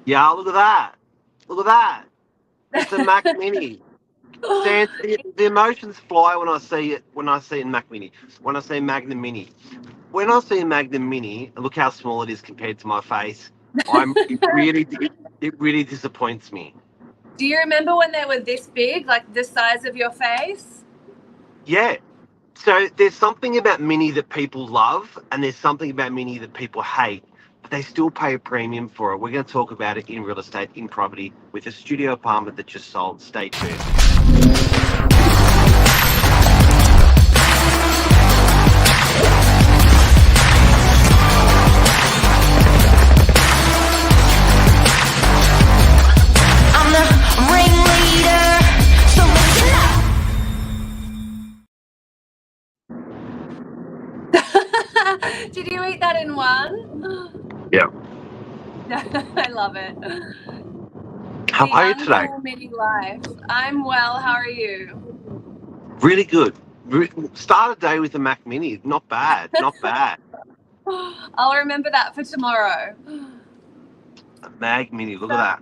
Yeah, look at that. Look at that. It's a Mac Mini. The emotions fly when I see it. When I see it in Mac Mini. When I see Magnum Mini. When I see a Magnum Mini, look how small it is compared to my face. It really disappoints me. Do you remember when they were this big, like the size of your face? Yeah. So there's something about Mini that people love, and there's something about Mini that people hate, but they still pay a premium for it. We're going to talk about it in real estate, in property, with a studio apartment that just sold. Stay tuned. Did you eat that in one? Yeah. I love it. How are you today? Uncool Mini life. I'm well. How are you? Really good. Start a day with a Mac Mini. Not bad. Not bad. I'll remember that for tomorrow. A Mac Mini. Look at that.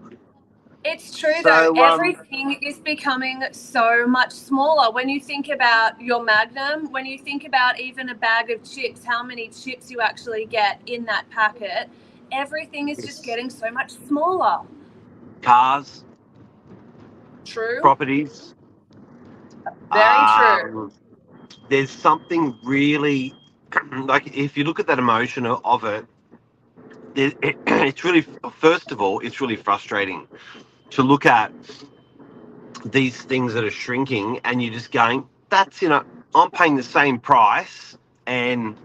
It's true though. Everything is becoming so much smaller. When you think about your Magnum, when you think about even a bag of chips, how many chips you actually get in that packet, everything is just getting so much smaller. Cars. True. Properties. Very true. There's something really, like, if you look at that emotion of it, it's really, first of all, it's really frustrating to look at these things that are shrinking and you're just going, that's, I'm paying the same price and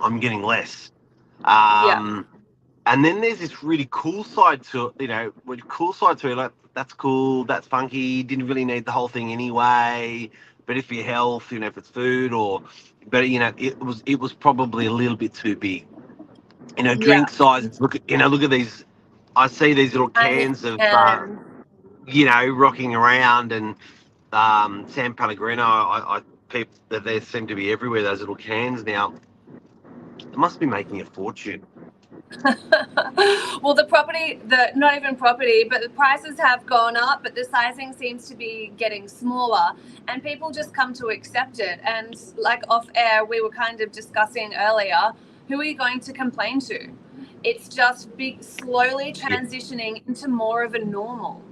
I'm getting less. And then there's this really cool side to it, like, that's cool, that's funky, didn't really need the whole thing anyway, better for your health, if it's food it was probably a little bit too big. Drink sizes, look at these, I see these little cans of rocking around, and San Pellegrino, people that they seem to be everywhere, those little cans now. It must be making a fortune. Well, not even property, but the prices have gone up, but the sizing seems to be getting smaller and people just come to accept it. And like off air, we were kind of discussing earlier, who are you going to complain to? It's just slowly transitioning into more of a normal.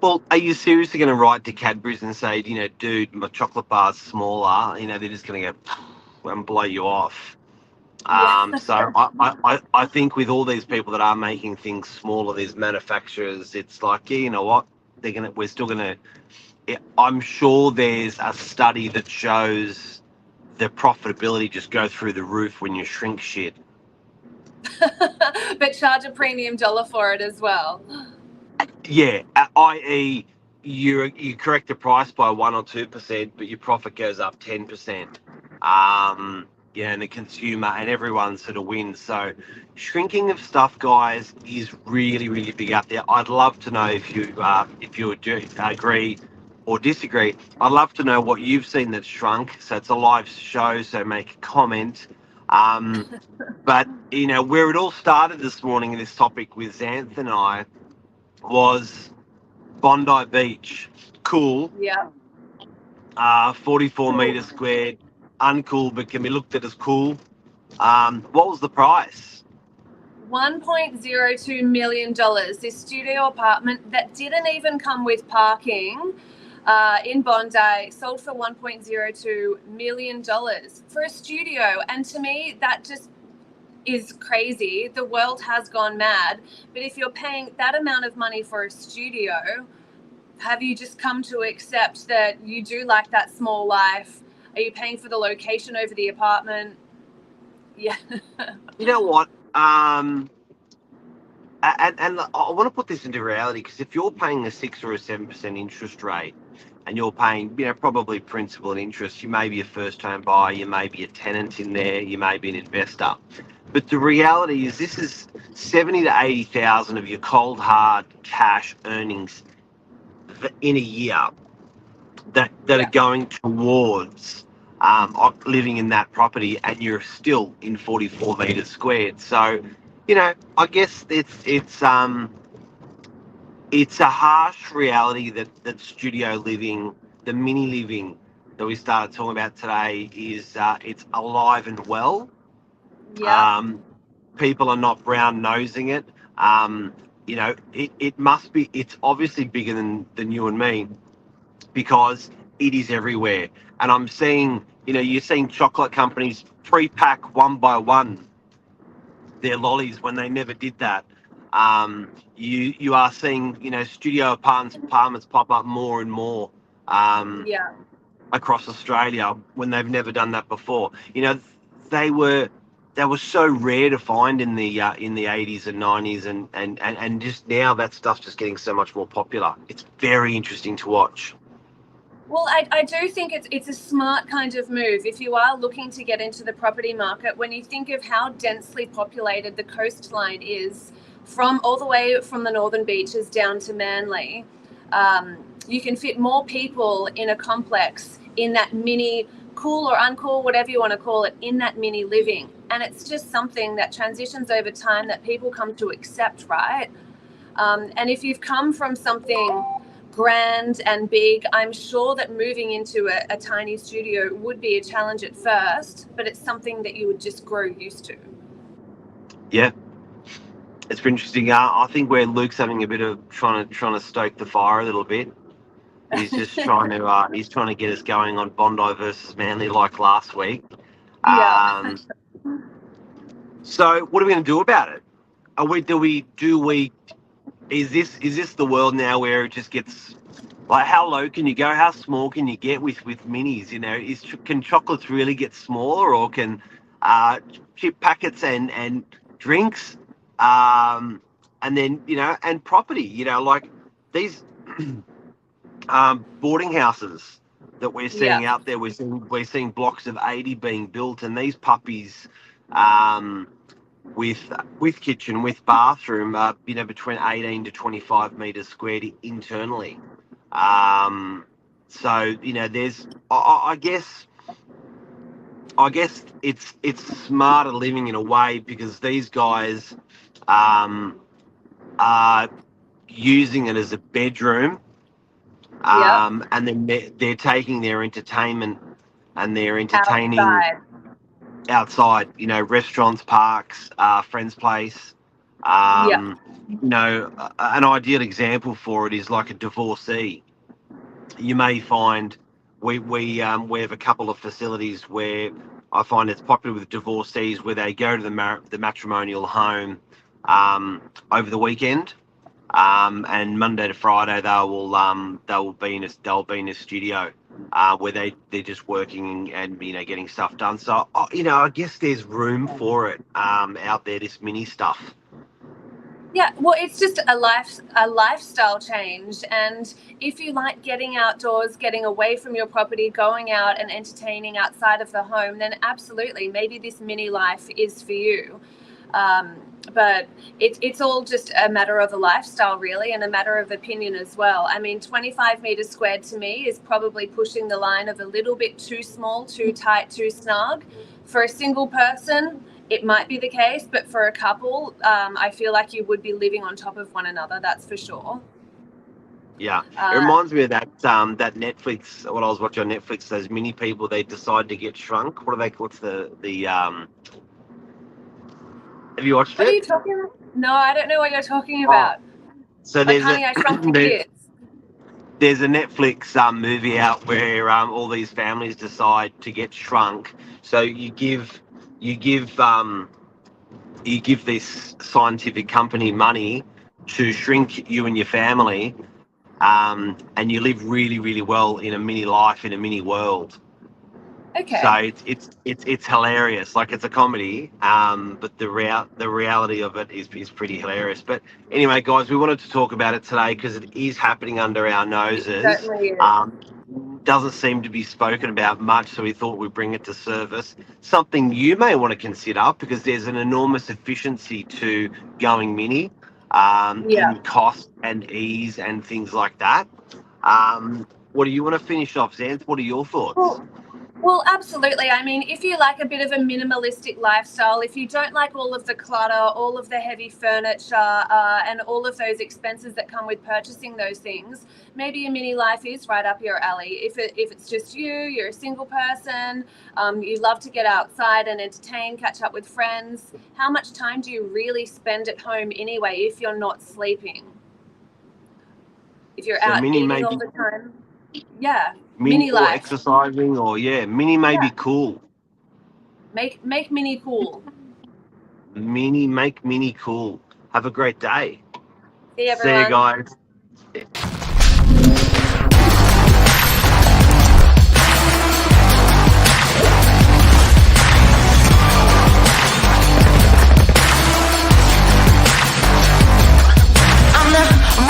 Well, are you seriously going to write to Cadbury's and say, dude, my chocolate bar's smaller, they're just going to go and blow you off? So I think with all these people that are making things smaller, these manufacturers, it's like, yeah, you know what? We're still gonna. I'm sure there's a study that shows the profitability just go through the roof when you shrink shit. But charge a premium dollar for it as well. Yeah, i.e., you correct the price by 1 or 2%, but your profit goes up 10%. And the consumer and everyone sort of wins. So shrinking of stuff, guys, is really, really big out there. I'd love to know if you agree or disagree. I'd love to know what you've seen that's shrunk. So it's a live show, so make a comment. But, where it all started this morning in this topic with Zanthany and I was Bondi Beach. Cool. Yeah. 44 metres squared. Uncool, but can be looked at as cool. What was the price? $1.02 million. This studio apartment that didn't even come with parking in Bondi sold for $1.02 million for a studio. And to me, that just is crazy. The world has gone mad. But if you're paying that amount of money for a studio, have you just come to accept that you do like that small life? Are you paying for the location over the apartment? Yeah. You know what? And I want to put this into reality, because if you're paying a 6 or a 7% interest rate and you're paying, probably principal and interest, you may be a first-home buyer, you may be a tenant in there, you may be an investor. But the reality is this is 70 to 80,000 of your cold, hard cash earnings in a year that are going towards living in that property, and you're still in 44 meters squared. So, I guess it's a harsh reality that studio living, the mini living that we started talking about today, is it's alive and well. Yeah. People are not brown nosing it. It must be. It's obviously bigger than you and me, because it is everywhere. And I'm seeing, you're seeing chocolate companies pre-pack one by one their lollies when they never did that. You are seeing, studio apartments pop up more and more Yeah. across Australia when they've never done that before. They were so rare to find in the 80s and 90s, and just now that stuff's just getting so much more popular. It's very interesting to watch. Well, I do think it's a smart kind of move if you are looking to get into the property market. When you think of how densely populated the coastline is, from all the way from the northern beaches down to Manly, you can fit more people in a complex, in that mini cool or uncool, whatever you want to call it, in that mini living. And it's just something that transitions over time that people come to accept, right? And if you've come from something grand and big, I'm sure that moving into a tiny studio would be a challenge at first, but it's something that you would just grow used to. Yeah, it's been interesting. I think where Luke's having a bit of trying to stoke the fire a little bit. He's just trying to get us going on Bondi versus Manly like last week. Yeah. So what are we going to do about it? Is this the world now where it just gets, like, how low can you go? How small can you get with minis? Can chocolates really get smaller, or can chip packets and drinks, and then and property, like these boarding houses that we're seeing Yeah. out there. We're seeing blocks of 80 being built, and these puppies, with kitchen, with bathroom, between 18 to 25 meters squared internally. So there's, I guess it's smarter living in a way, because these guys are using it as a bedroom, and then they're taking their entertainment, and they're entertaining outside, restaurants, parks, friends' place. Yeah. An ideal example for it is like a divorcee. You may find we have a couple of facilities where I find it's popular with divorcees, where they go to the matrimonial home over the weekend, and Monday to Friday they'll be in a studio where they're just working and getting stuff done. So I guess there's room for it out there, this mini stuff. Yeah, well, it's just a lifestyle change, and if you like getting outdoors, getting away from your property, going out and entertaining outside of the home, then absolutely, maybe this mini life is for you. But it's all just a matter of a lifestyle, really, and a matter of opinion as well. I mean, 25 meters squared to me is probably pushing the line of a little bit too small, too tight, too snug. For a single person, it might be the case, but for a couple, I feel like you would be living on top of one another, that's for sure. Yeah, it reminds me of that Netflix. What I was watching on Netflix, those mini people, they decide to get shrunk. What's the Have you watched What are it? you talking about? No, I don't know what you're talking about. So Like, Honey, I Shrunk the Kids. There's a Netflix movie out where all these families decide to get shrunk. So you give this scientific company money to shrink you and your family, and you live really, really well in a mini life, in a mini world. Okay. So it's hilarious. Like, it's a comedy, but the reality of it is pretty hilarious. But anyway, guys, we wanted to talk about it today because it is happening under our noses. It certainly is. Doesn't seem to be spoken about much, so we thought we'd bring it to service. Something you may want to consider, because there's an enormous efficiency to going mini, in cost and ease and things like that. What do you want to finish off, Zanth? What are your thoughts? Well, Well, absolutely. I mean, if you like a bit of a minimalistic lifestyle, if you don't like all of the clutter, all of the heavy furniture, and all of those expenses that come with purchasing those things, maybe a mini life is right up your alley. If it's just you, you're a single person, you love to get outside and entertain, catch up with friends. How much time do you really spend at home anyway if you're not sleeping? If you're So out mini eating all maybe the time, yeah, mini mini or life. exercising or mini may Yeah, be cool. make mini cool. Make mini cool. Have a great day. See See you everyone. guys.